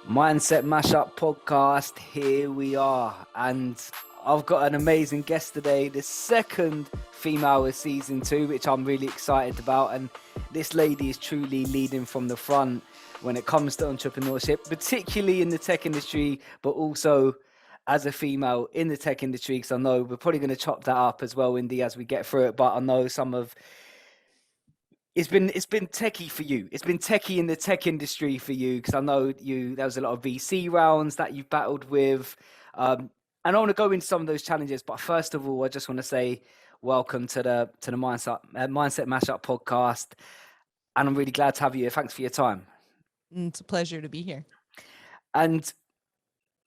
Mindset Mashup podcast. Here we are, and I've got an amazing guest today, the second female of season 2, which I'm really excited about. And this lady is truly leading from the front when it comes to entrepreneurship, particularly in the tech industry, but also as a female in the tech industry. Because I know we're probably going to chop that up as well, Indy, as we get through it. But I know some of it's been techie for you. It's been techie in the tech industry for you because I know there was a lot of VC rounds that you've battled with, and I want to go into some of those challenges. But first of all, I just want to say welcome to the Mindset Mashup podcast, and I'm really glad to have you here. Thanks for your time. It's a pleasure to be here. And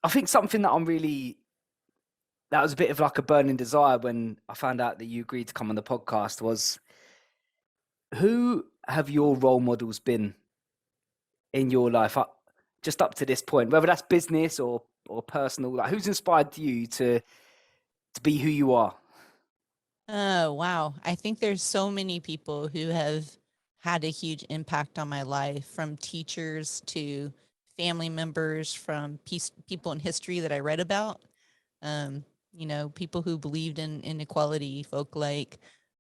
I think something that was a bit of like a burning desire when I found out that you agreed to come on the podcast was, who have your role models been in your life just up to this point, whether that's business or personal? Like, who's inspired you to be who you are? Oh, wow. I think there's so many people who have had a huge impact on my life, from teachers to family members, from people in history that I read about. People who believed in inequality, folk like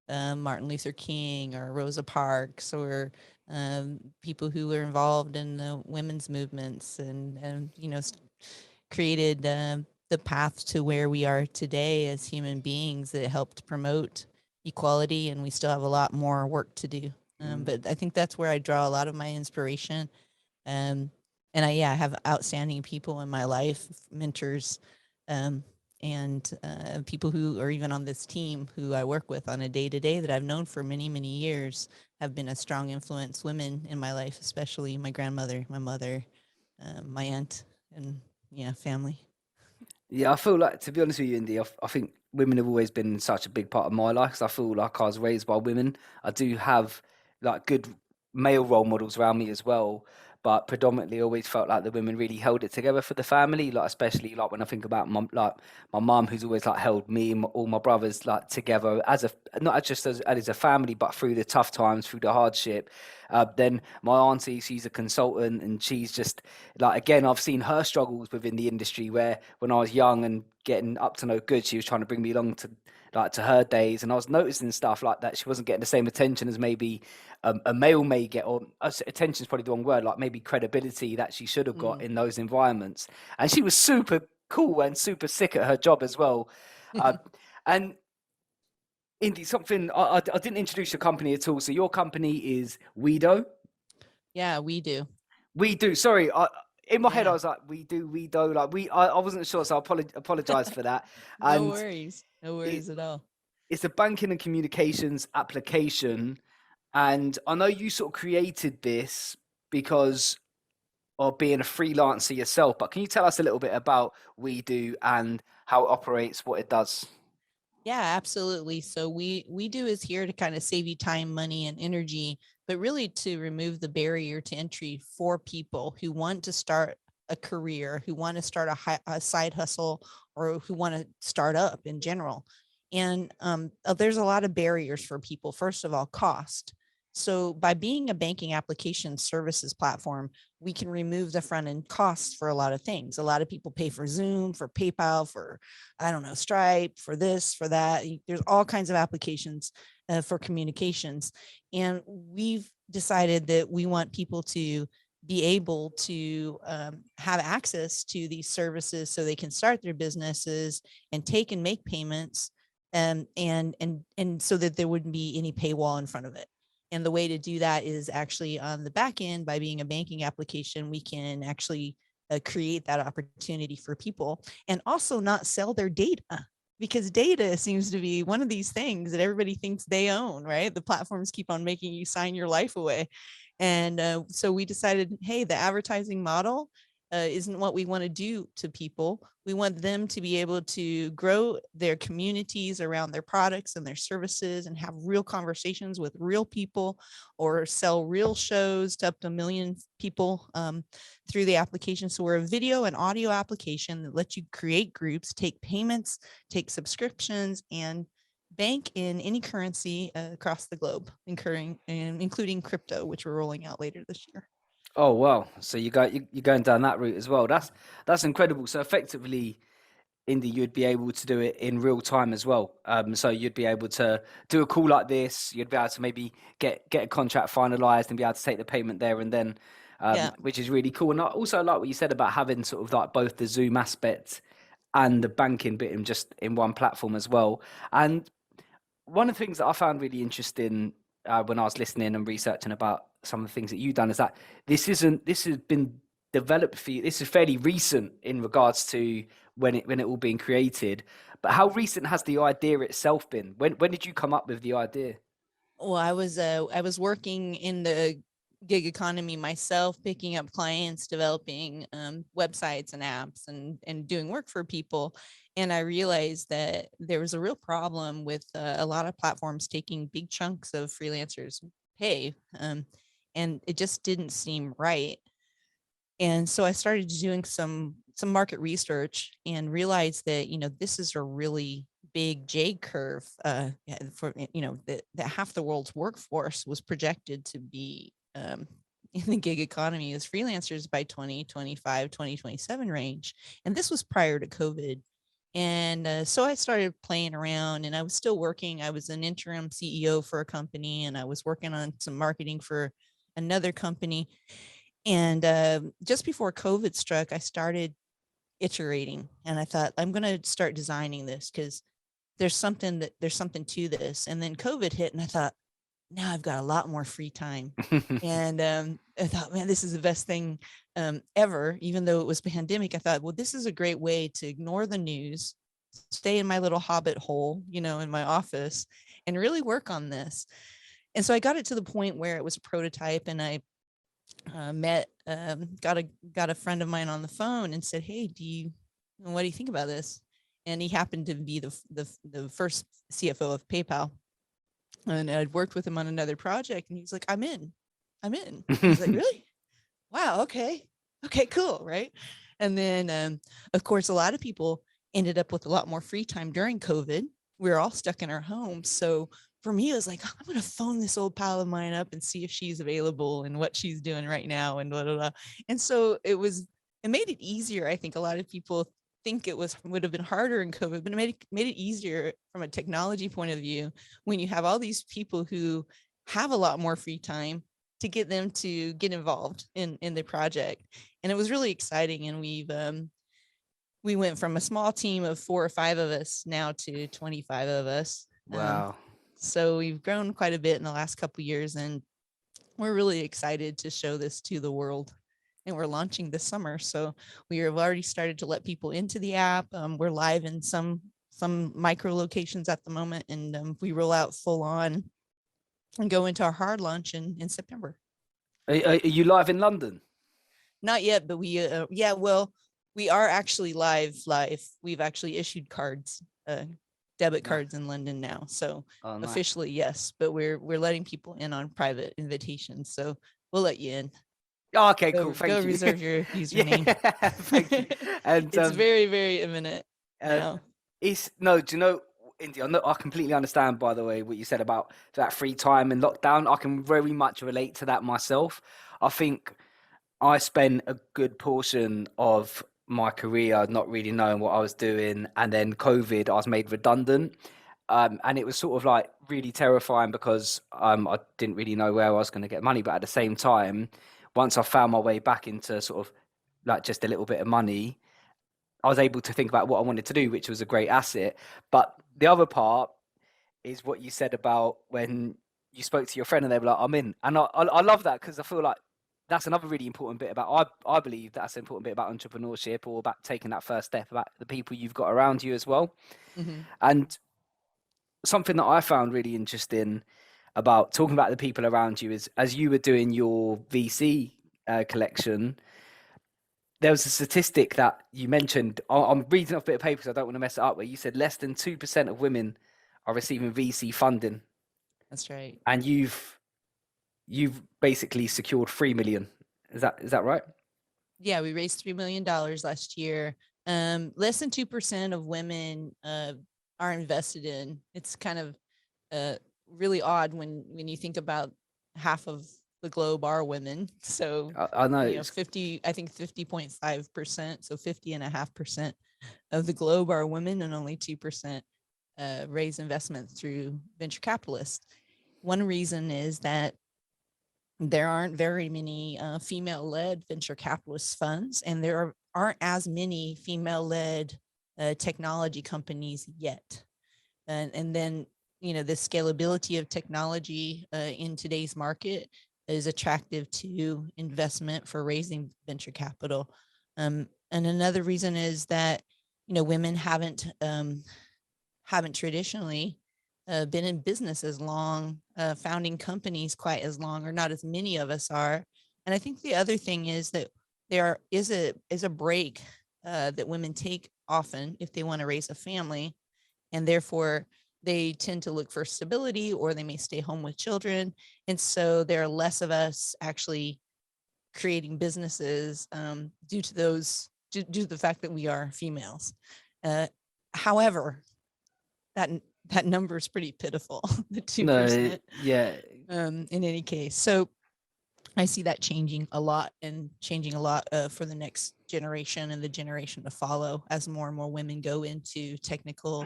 Martin Luther King or Rosa Parks, or people who were involved in the women's movements and created the path to where we are today as human beings, that helped promote equality, and we still have a lot more work to do. But I think that's where I draw a lot of my inspiration. Um, and I have outstanding people in my life, mentors, and people who are even on this team who I work with on a day to day that I've known for many, many years, have been a strong influence. Women in my life, especially my grandmother, my mother, my aunt, and family. Yeah, I feel like, to be honest with you, Indy, I think women have always been such a big part of my life because I feel like I was raised by women. I do have like good male role models around me as well, but predominantly always felt like the women really held it together for the family. Like, especially like when I think about my mum, who's always like held me and all my brothers like together as a, not just as a family, but through the tough times, through the hardship. Then my auntie, she's a consultant, and she's just like, again, I've seen her struggles within the industry, where when I was young and getting up to no good, she was trying to bring me along to her days, and I was noticing stuff like that. She wasn't getting the same attention as maybe a male may get, or attention is probably the wrong word, like maybe credibility that she should have got Mm. in those environments. And she was super cool and super sick at her job as well. Uh, and Indy, something I didn't introduce your company at all. So your company is Wedo. Yeah, we do. We do. Sorry, in my head I Yeah. was like, we do. Like I wasn't sure, so I apologize for that. No And worries. No it, worries at all. it's a banking and communications application, and I know you sort of created this because of being a freelancer yourself. But can you tell us a little bit about We Do and how it operates, what it does? Yeah, absolutely. So we do is here to kind of save you time, money, and energy, but really to remove the barrier to entry for people who want to start a career, who want to start a side hustle, or who want to start up in general. And there's a lot of barriers for people. First of all, cost. So by being a banking application services platform, we can remove the front end costs for a lot of things. A lot of people pay for Zoom, for PayPal, for, I don't know, Stripe, for this, for that. There's all kinds of applications for communications. And we've decided that we want people to be able to have access to these services so they can start their businesses and take and make payments, and so that there wouldn't be any paywall in front of it. And the way to do that is actually on the back end. By being a banking application, we can actually create that opportunity for people, and also not sell their data, because data seems to be one of these things that everybody thinks they own, right? The platforms keep on making you sign your life away. And so we decided, hey, the advertising model isn't what we want to do to people. We want them to be able to grow their communities around their products and their services, and have real conversations with real people, or sell real shows to up to 1 million people through the application. So we're a video and audio application that lets you create groups, take payments, take subscriptions, and bank in any currency across the globe, including crypto, which we're rolling out later this year. Oh wow! So you're going down that route as well. That's incredible. So effectively, Indy, you'd be able to do it in real time as well. So you'd be able to do a call like this. You'd be able to maybe get a contract finalized and be able to take the payment there and then, Yeah. which is really cool. And I also like what you said about having sort of like both the Zoom aspect and the banking bit in just in one platform as well. And one of the things that I found really interesting when I was listening and researching about some of the things that you've done is that this has been developed for you. This is fairly recent in regards to when it all being created. But how recent has the idea itself been? When did you come up with the idea? Well, I was working in the gig economy myself, picking up clients, developing websites and apps, and doing work for people. And I realized that there was a real problem with a lot of platforms taking big chunks of freelancers' pay, and it just didn't seem right. And so I started doing some market research and realized that, this is a really big J curve, yeah, for, that half the world's workforce was projected to be in the gig economy as freelancers by 2025, 2027 range. And this was prior to COVID. And so I started playing around, and I was still working. I was an interim CEO for a company, and I was working on some marketing for another company. And just before COVID struck, I started iterating, and I thought, I'm going to start designing this because there's something to this. And then COVID hit, and I thought, now I've got a lot more free time. And I thought, man, this is the best thing ever. Even though it was pandemic, I thought, well, this is a great way to ignore the news, stay in my little hobbit hole, in my office, and really work on this. And so I got it to the point where it was a prototype, and I met got a friend of mine on the phone and said, hey, what do you think about this? And he happened to be the first CFO of PayPal, and I'd worked with him on another project, and he's like, I'm in. I was like, really? Wow, okay, cool, right? And then of course a lot of people ended up with a lot more free time during COVID. We were all stuck in our homes, so for me, it was like, I'm going to phone this old pal of mine up and see if she's available and what she's doing right now and blah, blah, blah. And so it made it easier. I think a lot of people think would have been harder in COVID, but it made it easier from a technology point of view when you have all these people who have a lot more free time to get them to get involved in the project. And it was really exciting. And we went from a small team of 4 or 5 of us now to 25 of us. Wow. So we've grown quite a bit in the last couple of years, and we're really excited to show this to the world. And we're launching this summer, so we have already started to let people into the app. We're live in some micro locations at the moment, and we roll out full on and go into our hard launch in September. Are you live in London? Not yet, but we are actually live. We've actually issued cards, debit No. cards in London now. So Oh, nice. officially, yes, but we're letting people in on private invitations. So we'll let you in. Oh, okay, cool. Go Thank you. reserve your username. Yeah, thank you. And It's very, very imminent uh, now. it's no, do you know, Indy, I completely understand, by the way, what you said about that free time and lockdown. I can very much relate to that myself. I think I spent a good portion of my career not really knowing what I was doing, and then COVID, I was made redundant. And it was sort of like really terrifying because I didn't really know where I was going to get money. But at the same time, once I found my way back into sort of like just a little bit of money, I was able to think about what I wanted to do, which was a great asset. But the other part is what you said about when you spoke to your friend and they were like, I'm in. And I love that because I feel like that's another really important bit about, I believe that's an important bit about entrepreneurship or about taking that first step, about the people you've got around you as well. Mhm. And something that I found really interesting about talking about the people around you is as you were doing your VC collection, there was a statistic that you mentioned. I'm reading off a bit of paper, so I don't want to mess it up. Where you said less than 2% of women are receiving VC funding, That's right. and you've basically secured 3 million. Is that right? Yeah, we raised $3 million last year. Less than 2% of women are invested in. It's kind of really odd when you think about half of the globe are women. So, I know you know, 50.5%, so 50.5% of the globe are women, and only 2% raise investment through venture capitalists. One reason is that there aren't very many female-led venture capitalist funds, and there aren't as many female-led technology companies yet. And then, you know, the scalability of technology in today's market is attractive to investment for raising venture capital. And another reason is that, you know, women haven't traditionally been in business as long, founding companies quite as long, or not as many of us are. And I think the other thing is that there is a break that women take often if they want to raise a family, and therefore they tend to look for stability, or they may stay home with children. And so there are less of us actually creating businesses due to the fact that we are females. However, that number is pretty pitiful, the 2%, yeah. in any case. So I see that changing a lot, and changing a lot for the next generation and the generation to follow, as more and more women go into technical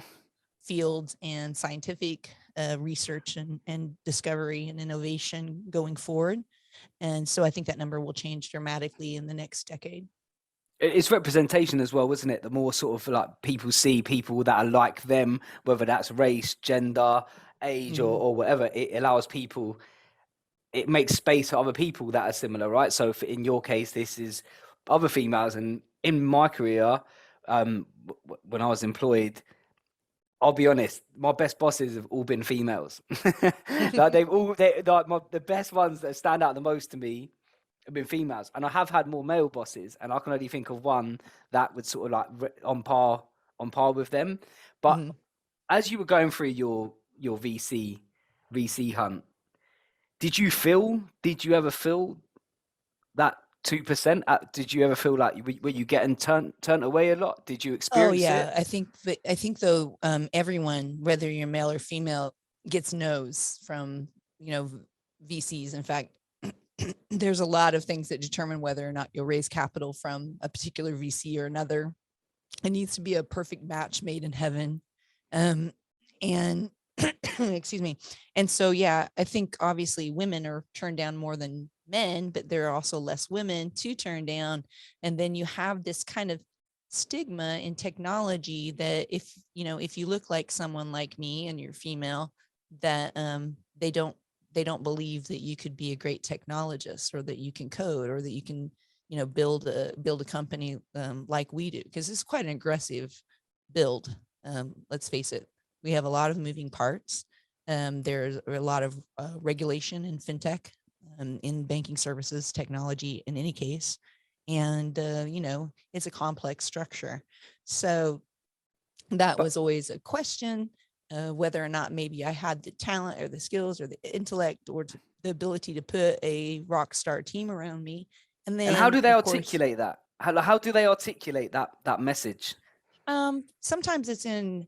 fields and scientific research and discovery and innovation going forward. And so I think that number will change dramatically in the next decade. It's representation as well, isn't it? The more sort of like people see people that are like them, whether that's race, gender, age, Mm-hmm. or whatever, it allows people, it makes space for other people that are similar, right? So in your case, this is other females. And in my career, when I was employed, I'll be honest, my best bosses have all been females. Like the best ones that stand out the most to me have been females, and I have had more male bosses, and I can only think of one that would sort of like on par with them. But Mm-hmm. as you were going through your VC hunt, did you ever feel that 2%? Did you ever feel like were you getting turned away a lot? Did you Oh experience yeah, it? I think though, everyone, whether you're male or female, gets no's from, you know, VCs. In fact, there's a lot of things that determine whether or not you'll raise capital from a particular VC or another. It needs to be a perfect match made in heaven. And excuse me. And so, yeah, I think obviously women are turned down more than men, but there are also less women to turn down. And then you have this kind of stigma in technology that if you look like someone like me and you're female, that they don't believe that you could be a great technologist, or that you can code, or that you can, build a company like we do, because it's quite an aggressive build. Let's face it, we have a lot of moving parts. There's a lot of regulation in fintech, in banking services, technology in any case. And, it's a complex structure. So that But was always a question, whether or not maybe I had the talent or the skills or the intellect or the ability to put a rock star team around me. And and how then, do they of course, articulate that? How do they articulate that message? sometimes it's in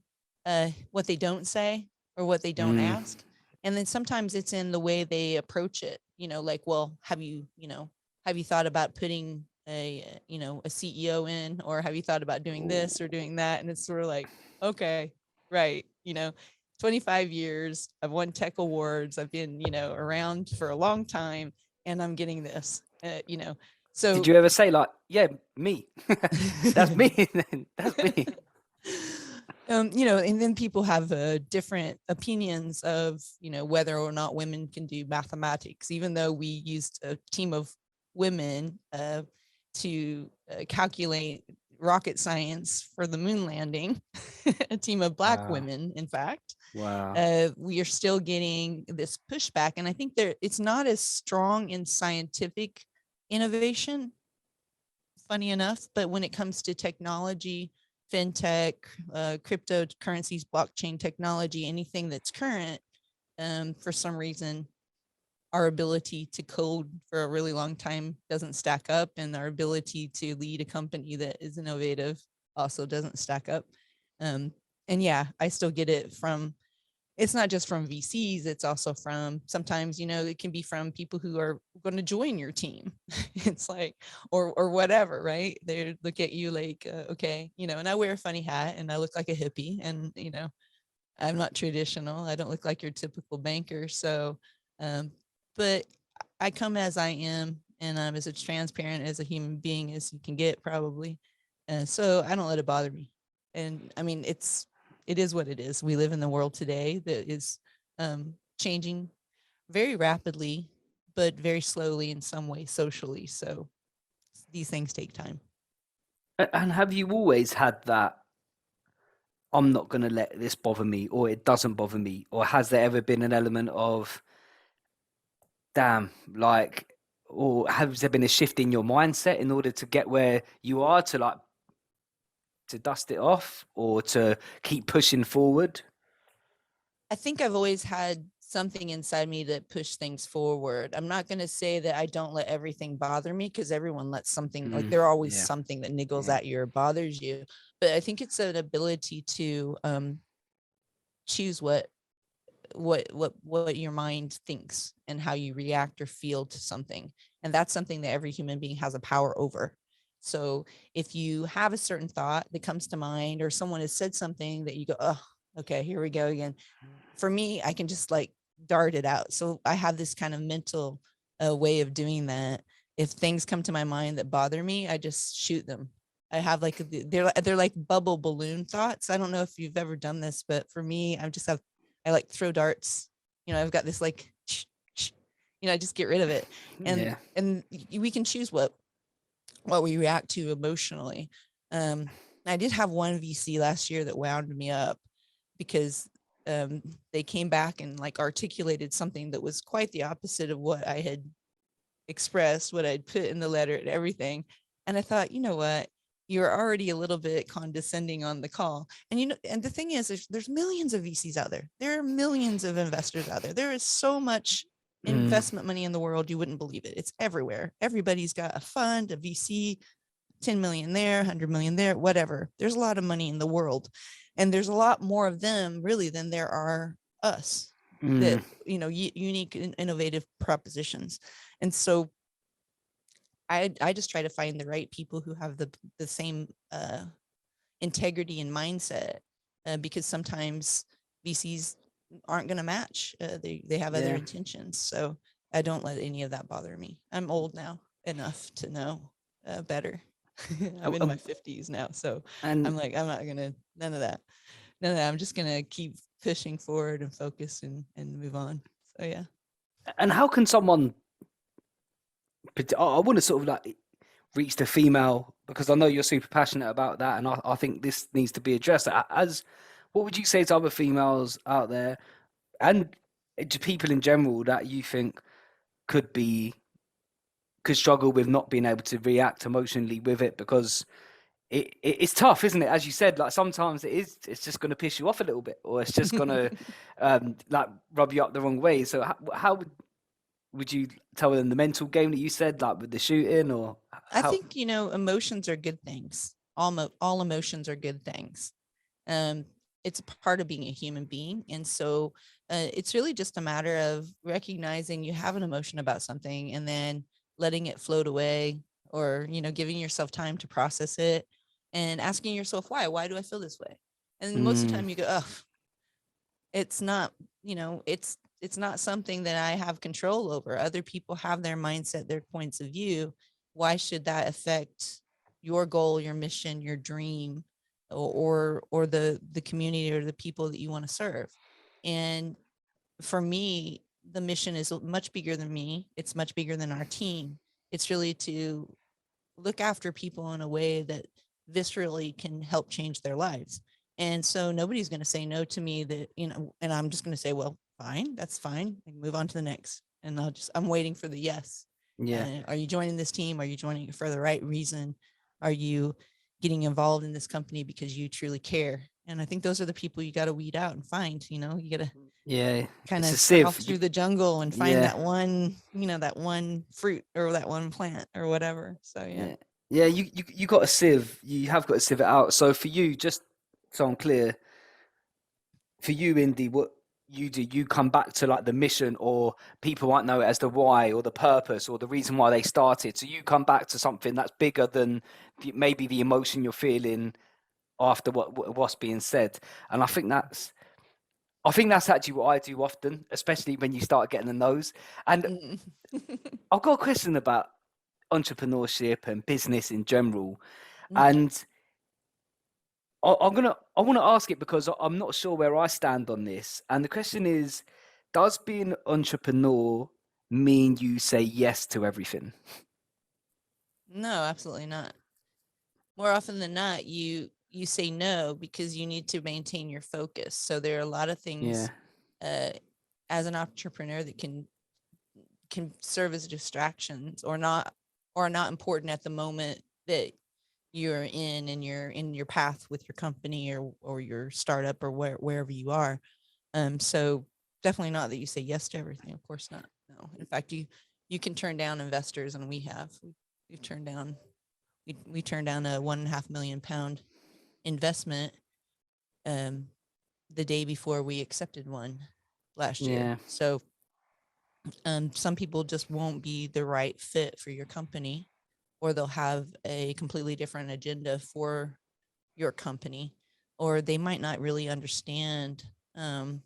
what they don't say or what they don't Mm. ask. And then sometimes it's in the way they approach it, like, well, have you thought about putting a CEO in, or have you thought about doing this or doing that? And it's sort of like, okay, right. 25 years, I've won tech awards. I've been, around for a long time, and I'm getting this, Did so you ever say like, yeah, me? That's me. That's me. and then people have different opinions of, whether or not women can do mathematics, even though we used a team of women to calculate rocket science for the moon landing, a team of Black Wow. women, in fact. Wow. We are still getting this pushback. And I think it's not as strong in scientific innovation, funny enough, but when it comes to technology, fintech, cryptocurrencies, blockchain technology, anything that's current, for some reason, our ability to code for a really long time doesn't stack up, and our ability to lead a company that is innovative also doesn't stack up. And yeah, I still get it from it's not just from VCs, it's also from sometimes, it can be from people who are going to join your team. It's like, or whatever, right? They look at you like, okay, and I wear a funny hat and I look like a hippie, and, I'm not traditional. I don't look like your typical banker. So, but I come as I am, and I'm as transparent as a human being as you can get, probably. So I don't let it bother me. And I mean, it is what it is. We live in the world today that is changing very rapidly, but very slowly in some way socially. So these things take time. And have you always had that, I'm not going to let this bother me, or it doesn't bother me? Or has there ever been an element of, damn, like, or has there been a shift in your mindset in order to get where you are, to like, to dust it off or to keep pushing forward? I think I've always had something inside me that push things forward. I'm not going to say that I don't let everything bother me, because everyone lets something, like there always Yeah. something that niggles Yeah. at you or bothers you. But I think it's an ability to choose what your mind thinks and how you react or feel to something. And that's something that every human being has a power over. So if you have a certain thought that comes to mind, or someone has said something that you go, oh, okay, here we go again. For me, I can just like dart it out. So I have this kind of mental way of doing that. If things come to my mind that bother me, I just shoot them. I have like they're like bubble balloon thoughts. I don't know if you've ever done this, but for me, I like throw darts. I've got this like, I just get rid of it, and Yeah. and we can choose what we react to emotionally. I did have one VC last year that wound me up, because they came back and like articulated something that was quite the opposite of what I had expressed, what I'd put in the letter and everything. And I thought, you know what? You're already a little bit condescending on the call. And and the thing is, there's millions of VCs out there. There are millions of investors out there. There is so much investment money in the world, you wouldn't believe it. It's everywhere. Everybody's got a fund, a VC, 10 million there, 100 million there, whatever. There's a lot of money in the world. And there's a lot more of them really than there are us that, unique and innovative propositions. And so I just try to find the right people who have the same integrity and mindset, because sometimes VCs aren't going to match. They have other intentions. So I don't let any of that bother me. I'm old now enough to know better. I'm in my 50s now, so I'm like, I'm not gonna none of that. I'm just gonna keep pushing forward and focus and move on. So yeah. And how can someone, I want to sort of like reach the female, because I know you're super passionate about that, and I think this needs to be addressed. As what would you say to other females out there, and to people in general, that you think could struggle with not being able to react emotionally with it? Because it's tough, isn't it? As you said, like sometimes it's just going to piss you off a little bit, or it's just going to like rub you up the wrong way. So how would you tell them the mental game that you said, like with the shooting, or I how? think emotions are good things. All emotions are good things. It's a part of being a human being, and so it's really just a matter of recognizing you have an emotion about something, and then letting it float away, or giving yourself time to process it, and asking yourself why do I feel this way. And most of the time you go, oh, it's not, it's not something that I have control over. Other people have their mindset, their points of view. Why should that affect your goal, your mission, your dream, or the community or the people that you want to serve? And for me, the mission is much bigger than me. It's much bigger than our team. It's really to look after people in a way that viscerally can help change their lives. And so nobody's going to say no to me, that, and I'm just going to say, well, fine, that's fine. I can move on to the next. And I'm waiting for the yes. Yeah. Are you joining this team? Are you joining it for the right reason? Are you getting involved in this company because you truly care? And I think those are the people you got to weed out and find. You got to kind It's a of prowl sieve. through the jungle and find that one, that one fruit or that one plant or whatever. So Yeah, you got a sieve. You have got to sieve it out. So for you, just so I'm clear, for you, Indy, you come back to like the mission, or people might know it as the why or the purpose or the reason why they started. So you come back to something that's bigger than maybe the emotion you're feeling after what's being said. And I think that's actually what I do often, especially when you start getting the no's. And Mm. I've got a question about entrepreneurship and business in general. Mm. And I want to ask it because I'm not sure where I stand on this. And the question is, does being an entrepreneur mean you say yes to everything? No, absolutely not. More often than not, you say no because you need to maintain your focus. So there are a lot of Yeah. things uh, as an entrepreneur that can serve as distractions or not important at the moment that you're in your path with your company or your startup or wherever you are. So definitely not that you say yes to everything. Of course not. No. In fact, you can turn down investors, and we've turned down we turned down a £1.5 million investment um, the day before we accepted one last year. Yeah. So some people just won't be the right fit for your company, or they'll have a completely different agenda for your company, or they might not really understand um,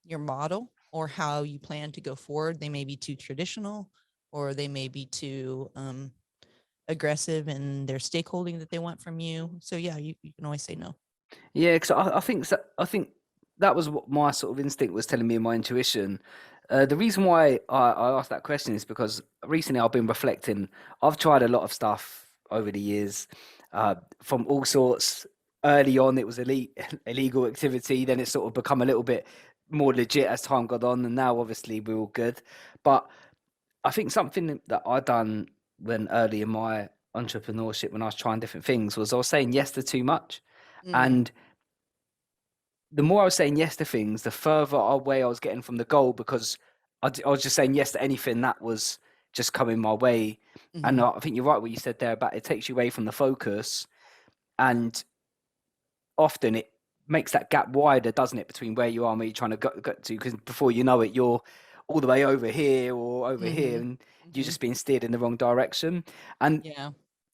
your model or how you plan to go forward. They may be too traditional, or they may be too aggressive in their stakeholding that they want from you. So yeah, you can always say no. Yeah, because I think that was what my sort of instinct was telling me in my intuition. The reason why I asked that question is because recently I've been reflecting. I've tried a lot of stuff over the years, from all sorts. Early on, it was illegal activity. Then it's sort of become a little bit more legit as time got on, and now obviously we're all good. But I think something that I done when early in my entrepreneurship, when I was trying different things, was I was saying yes to too much, Mm, and the more I was saying yes to things, the further away I was getting from the goal, because I was just saying yes to anything that was just coming my way. And hmm I think you're right what you said there about it takes you away from the focus, and often it makes that gap wider, doesn't it, between where you are and where you're trying to get to? Because before you know it, you're all the way over here or over here, hmm and you're hmm just being steered in the wrong direction. And Yeah.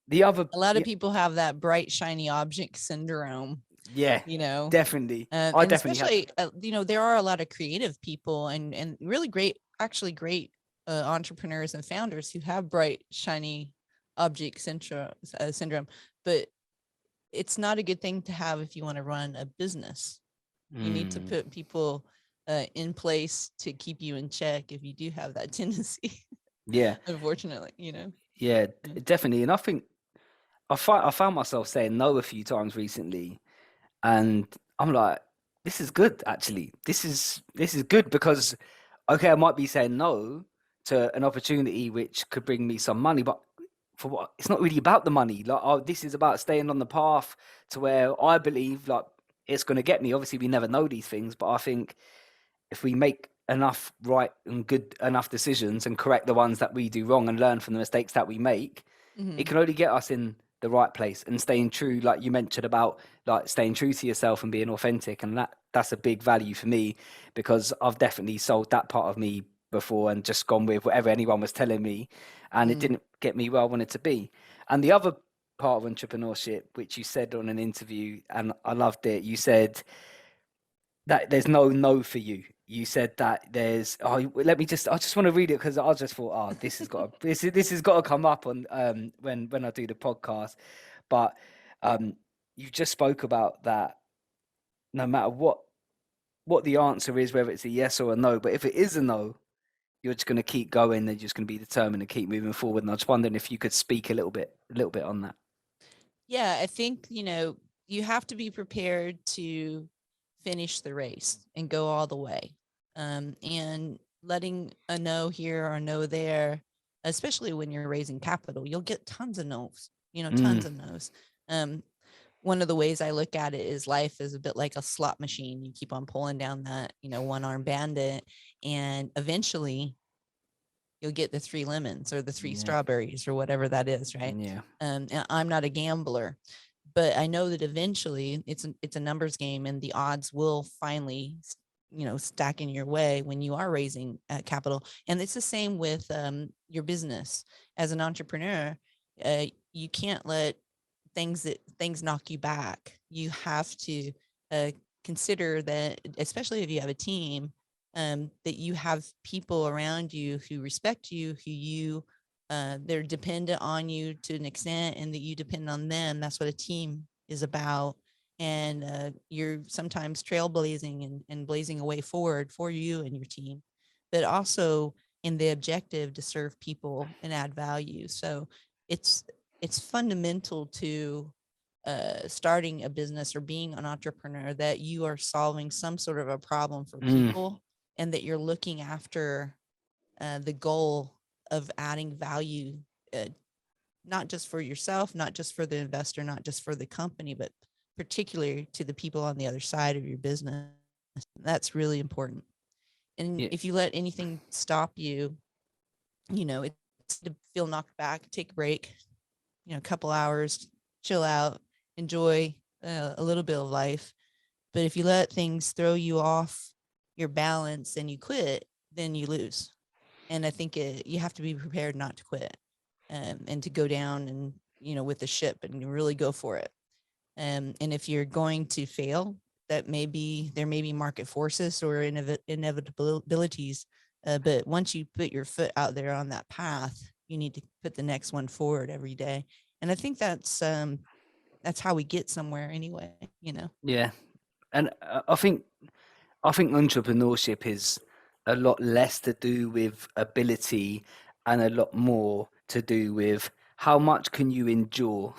the other, A lot of yeah, people have that bright, shiny object syndrome, yeah, you know, definitely, I and definitely had. especially, there are a lot of creative people and really great, actually great entrepreneurs and founders who have bright, shiny object syndrome, but it's not a good thing to have if you want to run a business. You need to Mm, put people in place to keep you in check if you do have that tendency. yeah, Unfortunately, you know. yeah, Yeah. definitely. And I think I found myself saying no a few times recently, and I'm like, this is good actually. This is good because okay, I might be saying no to an opportunity which could bring me some money, but for what? It's not really about the money. Like, oh, this is about staying on the path to where I believe like it's going to get me. Obviously, we never know these things, but I think if we make enough right and good enough decisions and correct the ones that we do wrong and learn from the mistakes that we make, it hmm can only get us in the right place and staying true, like you mentioned about like staying true to yourself and being authentic. And that's a big value for me, because I've definitely sold that part of me before and just gone with whatever anyone was telling me, and it Mm. didn't get me where I wanted to be. And the other part of entrepreneurship, which you said on an interview, and I loved it, you said that there's no for you. You said that there's let me just I just want to read it because I just thought, oh, this has got to come up on when I do the podcast. But um you just spoke about that no matter what the answer is, whether it's a yes or a no, but if it is a no, you're just going to keep going, and you're just going to be determined and keep moving forward. And I was wondering if you could speak a little bit on that. Yeah, I think, you have to be prepared to finish the race and go all the way. And letting a no here or no there, especially when you're raising capital, you'll get tons of no's, Mm, tons of no's. Um, One of the ways I look at it is life is a bit like a slot machine. You keep on pulling down that, one arm bandit, and eventually you'll get the three lemons or the three yeah, strawberries or whatever that is, right? yeah, And I'm not a gambler, but I know that eventually it's a numbers game, and the odds will finally, stack in your way when you are raising capital. And it's the same with your business. As an entrepreneur, you can't let things knock you back. You have to uh, consider that, especially if you have a team, that you have people around you who respect you, they're dependent on you to an extent, and that you depend on them. That's what a team is about. And you're sometimes trailblazing and blazing a way forward for you and your team, but also in the objective to serve people and add value. So it's it's fundamental to starting a business or being an entrepreneur that you are solving some sort of a problem for Mm. people, and that you're looking after the goal of adding value, uh, not just for yourself, not just for the investor, not just for the company, but particularly to the people on the other side of your business. That's really important. And Yeah. if you let anything stop you, it's to feel knocked back, take a break, a couple hours, chill out, enjoy a little bit of life. But if you let things throw you off your balance and you quit, then you lose. And I think you have to be prepared not to quit, and to go down and, with the ship and really go for it. And if you're going to fail, there may be market forces or inevitabilities. But once you put your foot out there on that path, you need to put the next one forward every day. And I think that's how we get somewhere anyway. Yeah. And I think entrepreneurship is a lot less to do with ability and a lot more to do with how much can you endure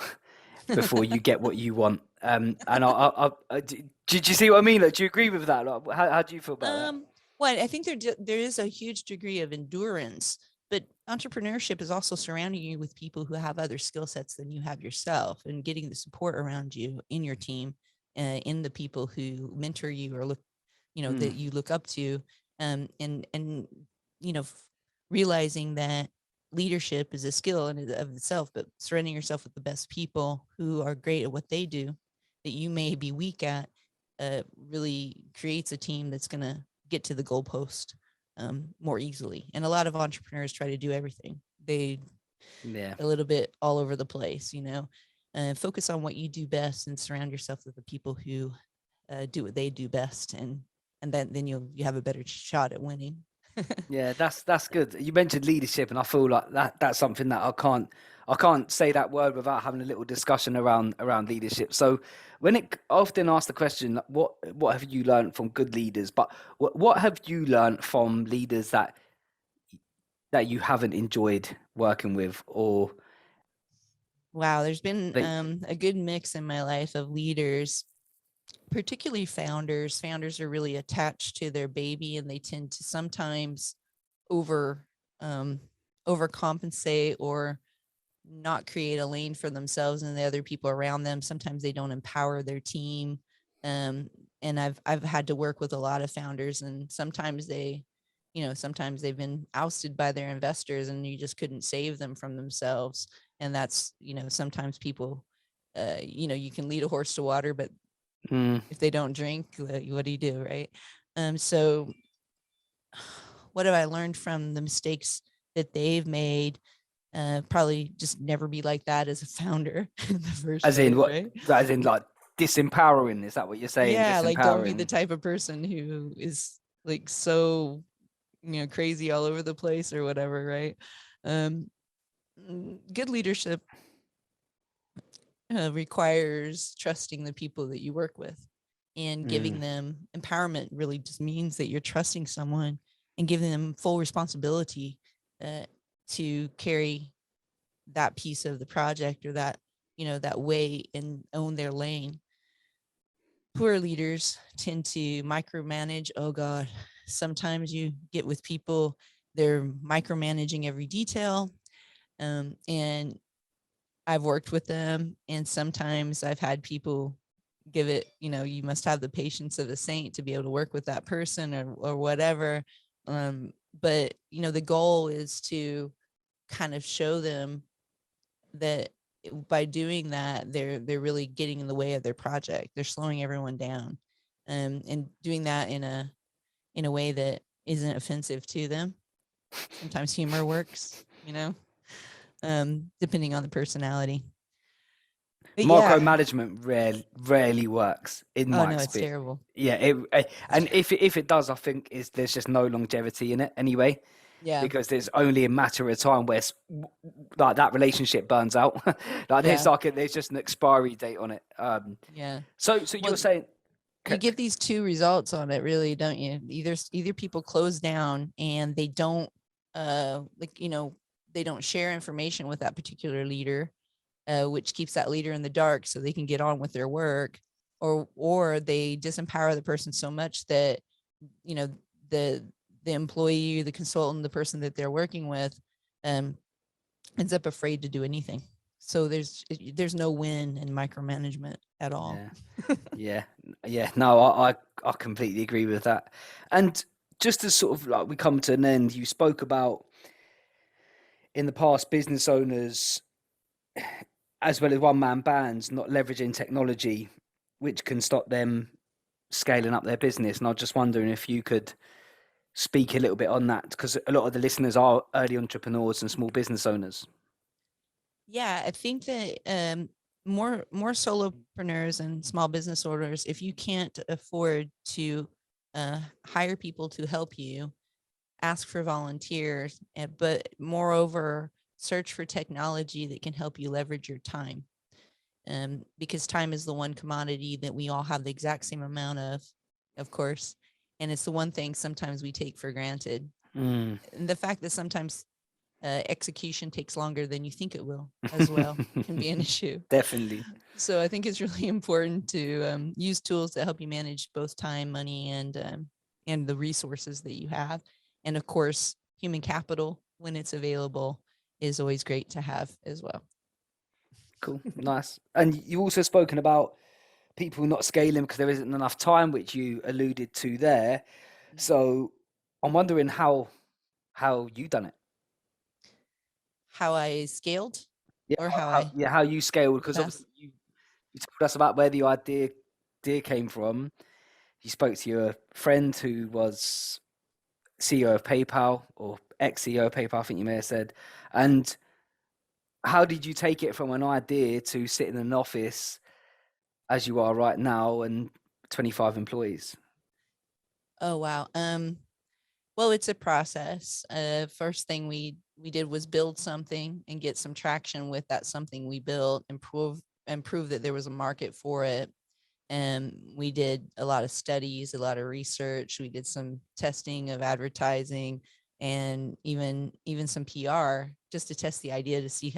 before you get what you want. And did you see what I mean? Like, do you agree with that? Like, how do you feel about that? Um, well, I think there is a huge degree of endurance, but entrepreneurship is also surrounding you with people who have other skill sets than you have yourself, and getting the support around you in your team, in the people who mentor you or Mm. that you look up to, and you know, realizing that leadership is a skill in of itself, but surrounding yourself with the best people who are great at what they do that you may be weak at, really creates a team that's going to get to the goalpost more easily. And a lot of entrepreneurs try to do everything. They Yeah. a little bit all over the place. Focus on what you do best and surround yourself with the people who do what they do best, and then you have a better shot at winning. Yeah, that's good. You mentioned leadership, and I feel like that's something that I can't say that word without having a little discussion around leadership. So I often ask the question, like, what have you learned from good leaders? But what have you learned from leaders that you haven't enjoyed working with, or Wow, there's been like, a good mix in my life of leaders, particularly founders. Founders are really attached to their baby, and they tend to sometimes over um, overcompensate or not create a lane for themselves and the other people around them. Sometimes they don't empower their team. Um, and I've had to work with a lot of founders, and sometimes they've been ousted by their investors, and you just couldn't save them from themselves. And that's, sometimes people, you can lead a horse to water, but mm, if they don't drink, what do you do, right? So what have I learned from the mistakes that they've made? Probably just never be like that as a founder in the first as in place, what? right? As in like disempowering? Is that what you're saying? Yeah, like don't be the Disempowering? type of person who is like so, crazy all over the place or whatever, right? Um, Good leadership requires trusting the people that you work with and Mm, giving them empowerment. Really just means that you're trusting someone and giving them full responsibility uh, to carry that piece of the project or that way and own their lane. Poor leaders tend to micromanage. Oh God, sometimes you get with people, they're micromanaging every detail. And I've worked with them, and sometimes I've had people give it, you must have the patience of a saint to be able to work with that person or whatever. But the goal is to kind of show them that by doing that, they're really getting in the way of their project. They're slowing everyone down, and doing that in a in a way that isn't offensive to them. Sometimes humor works, depending on the personality. But yeah. Micromanagement rarely works in Oh my no, it's experience. terrible. Yeah, and if it does, I think there's just no longevity in it anyway, Yeah. because there's only a matter of time where like that relationship burns out. Like Yeah. there's just an expiry date on it. Yeah. So you're Well, saying, you get these two results on it, really, don't you? Either people close down and they don't they don't share information with that particular leader, which keeps that leader in the dark so they can get on with their work, or they disempower the person so much that you know the employee, the consultant, the person that they're working with um, ends up afraid to do anything. So there's no win in micromanagement at all. yeah, yeah, yeah. No, I completely agree with that. And just as sort of like we come to an end, you spoke about in the past business owners as well as one man bands not leveraging technology, which can stop them scaling up their business. And I was just wondering if you could speak a little bit on that, because a lot of the listeners are early entrepreneurs and small business owners. Yeah, I think that more solopreneurs and small business owners, if you can't afford to hire people to help you, ask for volunteers, but moreover, search for technology that can help you leverage your time. Because time is the one commodity that we all have the exact same amount of course. And it's the one thing sometimes we take for granted. Mm. And the fact that sometimes execution takes longer than you think it will as well can be an issue. Definitely. So I think it's really important to use tools that help you manage both time, money, and the resources that you have. And of course, human capital, when it's available, is always great to have as well. Cool. Nice. And you also spoken about people not scaling because there isn't enough time, which you alluded to there. So I'm wondering how you done it. How I scaled, Yeah, or how I how you scaled, because pass. obviously you told us about where the idea came from. You spoke to your friend who was CEO of PayPal, or ex-CEO of PayPal, I think you may have said. And how did you take it from an idea to sit in an office as you are right now and 25 employees? Oh wow. Well, it's a process. First thing we did was build something and get some traction with that something we built, and prove that there was a market for it. And we did a lot of studies, a lot of research. We did some testing of advertising, and even some PR, just to test the idea to see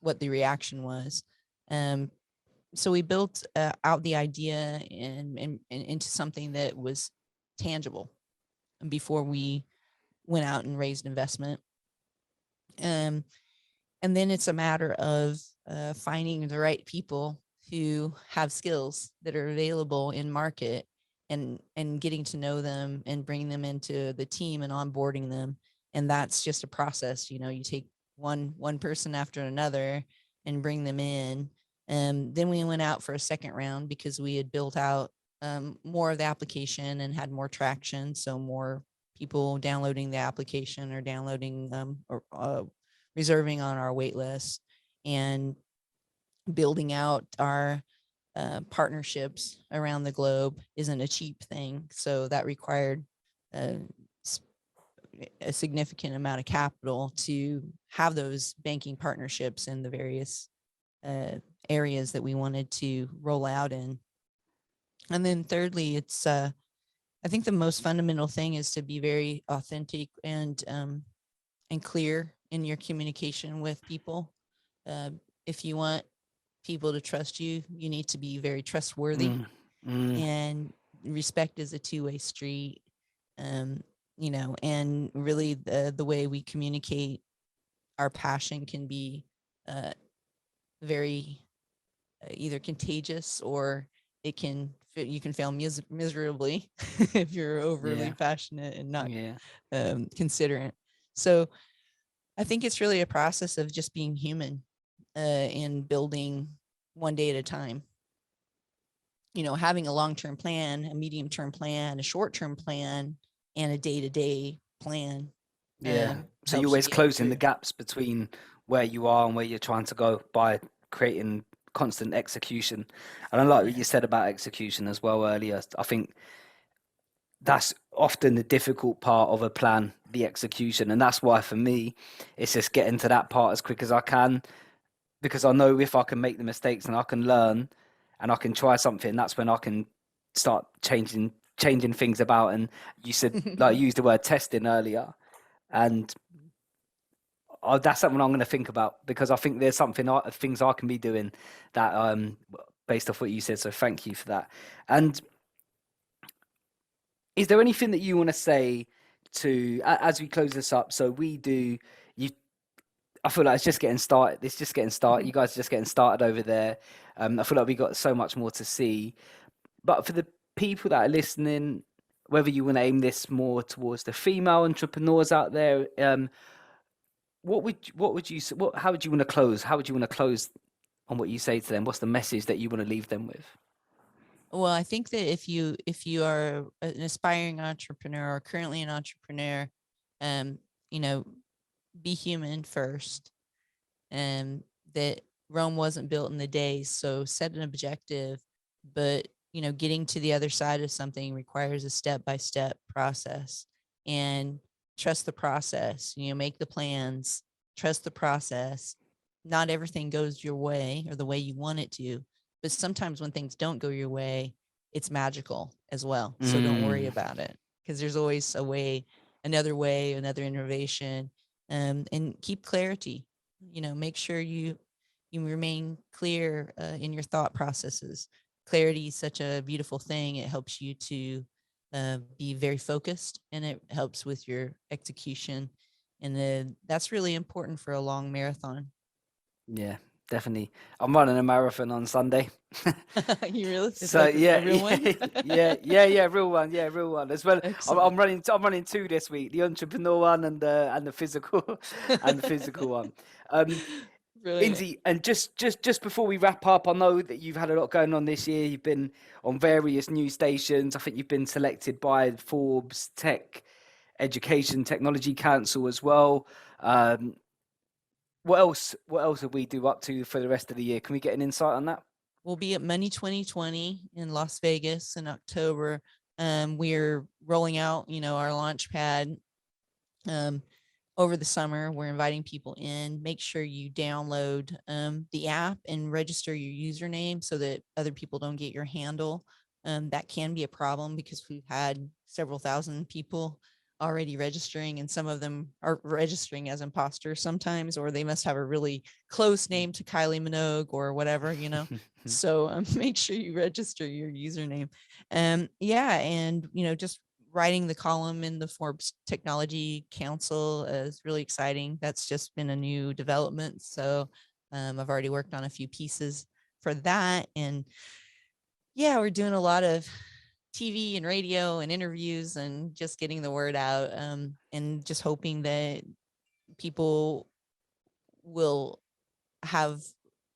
what the reaction was. Um, so we built out the idea and into something that was tangible before we went out and raised investment. Um, and then it's a matter of finding the right people who have skills that are available in market, and getting to know them and bringing them into the team and onboarding them. And that's just a process. You take one person after another and bring them in. And then we went out for a second round because we had built out more of the application and had more traction. So more people downloading the application, or downloading or reserving on our wait list, and building out our partnerships around the globe isn't a cheap thing. So that required uh, a significant amount of capital to have those banking partnerships in the various areas that we wanted to roll out in. And then thirdly, it's I think the most fundamental thing is to be very authentic and clear in your communication with people. Uh, if you want people to trust you, you need to be very trustworthy. Mm, mm, And respect is a two-way street. And really the way we communicate our passion can be uh, very either contagious, or you can fail miserably if you're overly yeah, passionate and not yeah. considerate. So I think it's really a process of just being human and building one day at a time. having a long-term plan, a medium-term plan, a short-term plan, and a day-to-day plan Yeah. So you're helps you always get closing the through. gaps between where you are and where you're trying to go by creating constant execution. And I like what Yeah. you said about execution as well earlier. I think that's often the difficult part of a plan, the execution. And that's why for me, it's just getting to that part as quick as I can, because I know if I can make the mistakes and I can learn and I can try something, that's when I can start changing things about. And you said, like, you used the word testing earlier, and that's something I'm going to think about, because I think there's things I can be doing that based off what you said. So thank you for that. And is there anything that you want to say as we close this up? So we do you. I feel like it's just getting started. It's just getting started. You guys are just getting started over there. I feel like we got so much more to see. But for the people that are listening, whether you want to aim this more towards the female entrepreneurs out there, what would you how would you want to close? How would you want to close on what you say to them? What's the message that you want to leave them with? Well, I think that if you are an aspiring entrepreneur or currently an entrepreneur, um, you know, be human first, and that Rome wasn't built in a day. So set an objective, but getting to the other side of something requires a step-by-step process, and trust the process. Make the plans, trust the process. Not everything goes your way or the way you want it to, but sometimes when things don't go your way, it's magical as well. So don't worry Mm, about it, because there's always a way, another innovation, and keep clarity. Make sure you remain clear in your thought processes. Clarity is such a beautiful thing. It helps you to be very focused, and it helps with your execution. And then that's really important for a long marathon. yeah, definitely. I'm running a marathon on Sunday. You really? It's So like a yeah, real one? yeah, real one, yeah, real one as well. I'm Excellent. running. I'm running two this week: the entrepreneur one and the physical, and the physical one. Um, Brilliant. Indy, and just before we wrap up, I know that you've had a lot going on this year. You've been on various news stations. I think you've been selected by Forbes Tech Education Technology Council as well. Um, what else? What else are we do up to for the rest of the year? Can we get an insight on that? We'll be at Money 2020 in Las Vegas in October. We're rolling out, our launch pad um, over the summer. We're inviting people in. Make sure you download the app and register your username so that other people don't get your handle. That can be a problem because we've had several thousand people already registering, and some of them are registering as imposters sometimes, or they must have a really close name to Kylie Minogue or whatever. So make sure you register your username. Yeah, and just writing the column in the Forbes Technology Council is really exciting. That's just been a new development. So I've already worked on a few pieces for that. And yeah, we're doing a lot of TV and radio and interviews and just getting the word out, and just hoping that people will have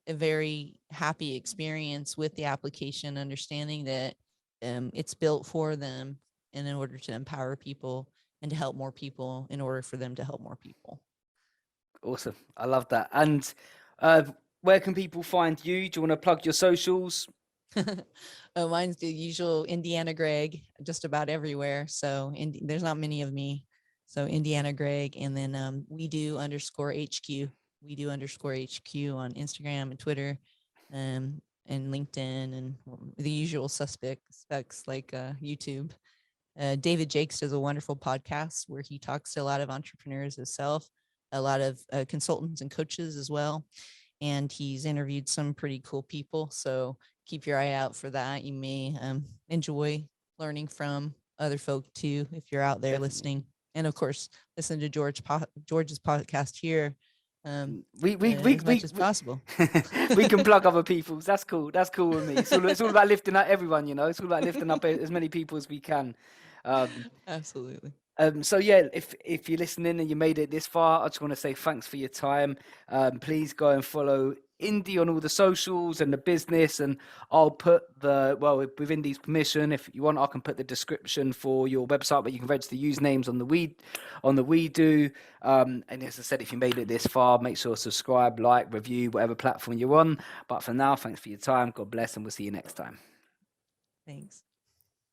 a very happy experience with the application, understanding that it's built for them and in order to empower people and to help more people in order for them to help more people. Awesome. I love that. And uh, where can people find you? Do you want to plug your socials? Mine's the usual Indiana Greg, just about everywhere. So there's not many of me. So Indiana Greg, and then we do underscore HQ. We do underscore HQ on Instagram and Twitter, and LinkedIn, and the usual suspects like YouTube. David Jakes does a wonderful podcast where he talks to a lot of entrepreneurs himself, a lot of consultants and coaches as well. And he's interviewed some pretty cool people. So keep your eye out for that. You may enjoy learning from other folk too, if you're out there Definitely. listening. And of course, listen to George's podcast here We we we as much we as we, possible. we can plug other people's. That's cool. That's cool with me. It's all about lifting up everyone. It's all about lifting up as many people as we can. Um, Absolutely. so yeah, if you're listening and you made it this far, I just want to say thanks for your time. Please go and follow Indy on all the socials and the business, and I'll put with Indy's permission, if you want, I can put the description for your website where you can register usernames on the We Do. And as I said, if you made it this far, make sure to subscribe, like, review, whatever platform you're on. But for now, thanks for your time. God bless, and we'll see you next time. Thanks.